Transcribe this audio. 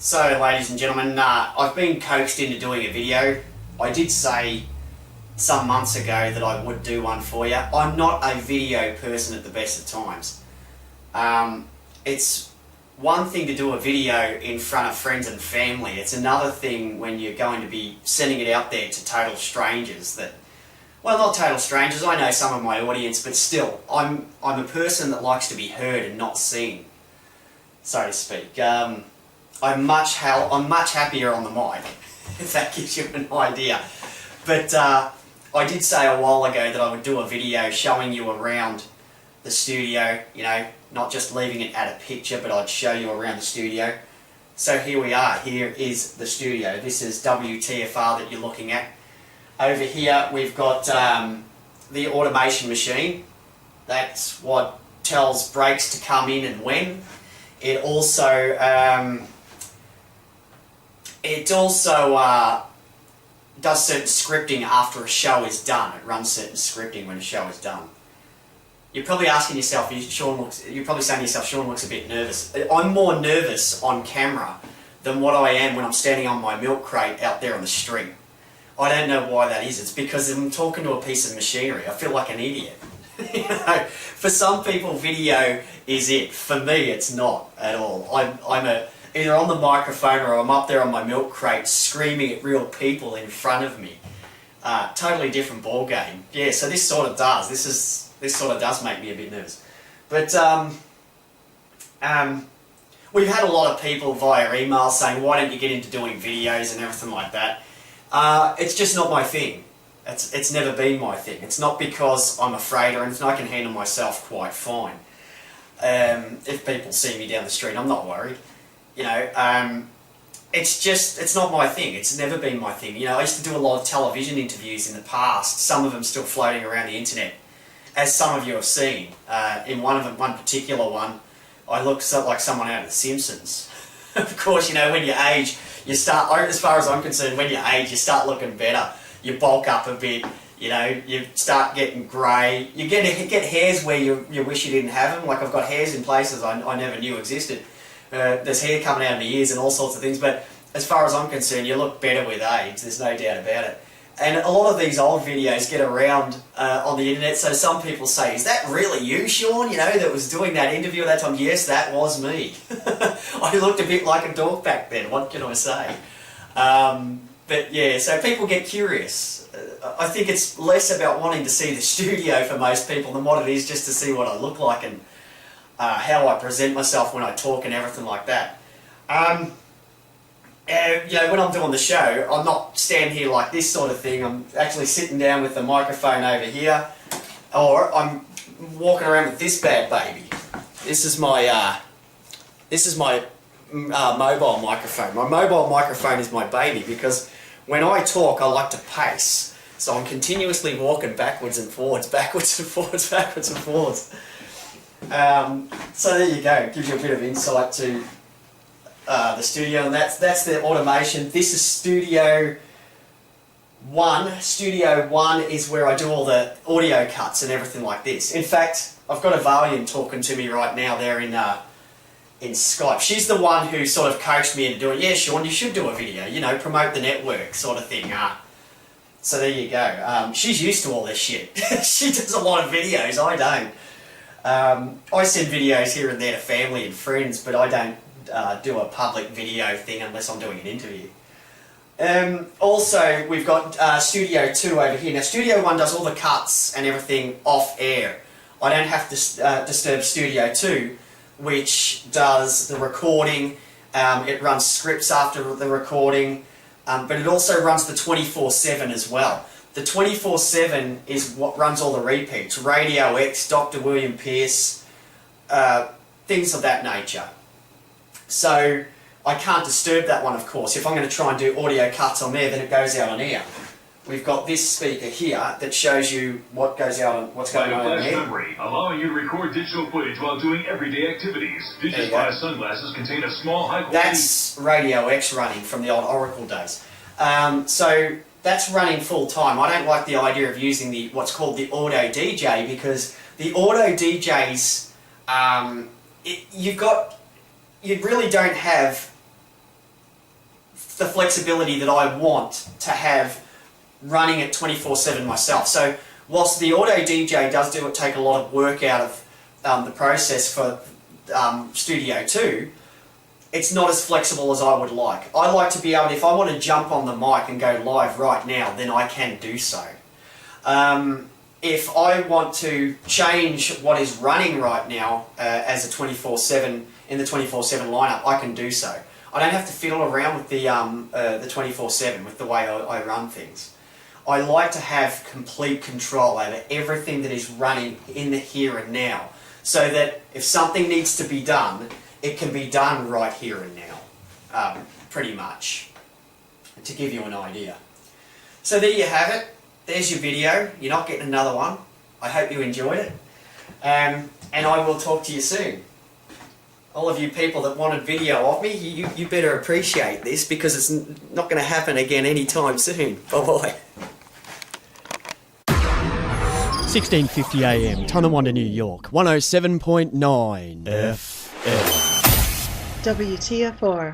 So, ladies and gentlemen, I've been coaxed into doing a video. I did say some months ago that I would do one for you. I'm not a video person at the best of times. It's one thing to do a video in front of friends and family. It's another thing when you're going to be sending it out there to total strangers that, well, not total strangers, I know some of my audience, but still, I'm a person that likes to be heard and not seen, so to speak. I'm much happier on the mic, if that gives you an idea. But I did say a while ago that I would do a video showing you around the studio, you know, not just leaving it at a picture, but I'd show you around the studio. So here we are. Here is the studio. This is WTFR that you're looking at. Over here we've got the automation machine. That's what tells brakes to come in and when. It also does certain scripting after a show is done. It runs certain scripting when a show is done. You're probably asking yourself, you're probably saying to yourself, Sean looks a bit nervous. I'm more nervous on camera than what I am when I'm standing on my milk crate out there on the street. I don't know why that is. It's because I'm talking to a piece of machinery. I feel like an idiot. You know, for some people, video is it. For me, it's not at all. I'm either on the microphone or I'm up there on my milk crate screaming at real people in front of me. Totally different ball game. Yeah, so this sort of does. This sort of does make me a bit nervous. But we've had a lot of people via email saying, why don't you get into doing videos and everything like that. It's just not my thing. It's never been my thing. It's not because I'm afraid or anything. I can handle myself quite fine. If people see me down the street, I'm not worried. You know, it's not my thing. It's never been my thing. You know, I used to do a lot of television interviews in the past, some of them still floating around the internet, as some of you have seen. In one particular one, I looked like someone out of The Simpsons. Of course, you know, when you age, you start, as far as I'm concerned, when you age, you start looking better. You bulk up a bit, you know, you start getting grey. You get hairs where you wish you didn't have them. Like I've got hairs in places I never knew existed. There's hair coming out of my ears and all sorts of things, but as far as I'm concerned, you look better with age, there's no doubt about it. And a lot of these old videos get around on the internet, so some people say, is that really you, Sean, you know, that was doing that interview at that time? Yes, that was me. I looked a bit like a dog back then, what can I say? But yeah, so people get curious. I think it's less about wanting to see the studio for most people than what it is just to see what I look like and how I present myself when I talk and everything like that. You know, when I'm doing the show, I'm not standing here like this sort of thing. I'm actually sitting down with the microphone over here, or I'm walking around with this bad baby. This is my mobile microphone. My mobile microphone is my baby because when I talk, I like to pace. So I'm continuously walking backwards and forwards, backwards and forwards, backwards and forwards. So there you go, it gives you a bit of insight to the studio, and that's the automation. This is Studio 1. Studio 1 is where I do all the audio cuts and everything like this. In fact, I've got a Valiant talking to me right now there in Skype. She's the one who sort of coached me into doing, yeah, Sean, you should do a video, you know, promote the network sort of thing. So there you go. She's used to all this shit. She does a lot of videos, I don't. I send videos here and there to family and friends, but I don't do a public video thing unless I'm doing an interview. Also, we've got Studio 2 over here. Now, Studio 1 does all the cuts and everything off air. I don't have to disturb Studio 2, which does the recording. It runs scripts after the recording, but it also runs the 24/7 as well. The 24/7 is what runs all the repeats. Radio X, Dr. William Pierce, things of that nature. So I can't disturb that one, of course. If I'm going to try and do audio cuts on there, then it goes out on air. We've got this speaker here that shows you what goes out on what's going on there. Memory, allowing you to record digital footage while doing everyday activities. Vision Glass sunglasses contain a small high quality. That's Radio X running from the old Oracle days. So that's running full time. I don't like the idea of using what's called the auto DJ because the auto DJs, you really don't have the flexibility that I want to have running it 24/7 myself. So whilst the Auto DJ does take a lot of work out of the process for Studio 2, it's not as flexible as I would like. I like to be able, if I want to jump on the mic and go live right now, then I can do so. If I want to change what is running right now as a 24/7 in the 24/7 lineup, I can do so. I don't have to fiddle around with the 24/7 with the way I run things. I like to have complete control over everything that is running in the here and now, so that if something needs to be done, it can be done right here and now, pretty much, to give you an idea. So there you have it. There's your video. You're not getting another one. I hope you enjoyed it. And I will talk to you soon. All of you people that wanted video of me, you better appreciate this, because it's not going to happen again anytime soon. Bye-bye. 16:50 AM, Tonawanda, New York, 107.9 FM. WTFR.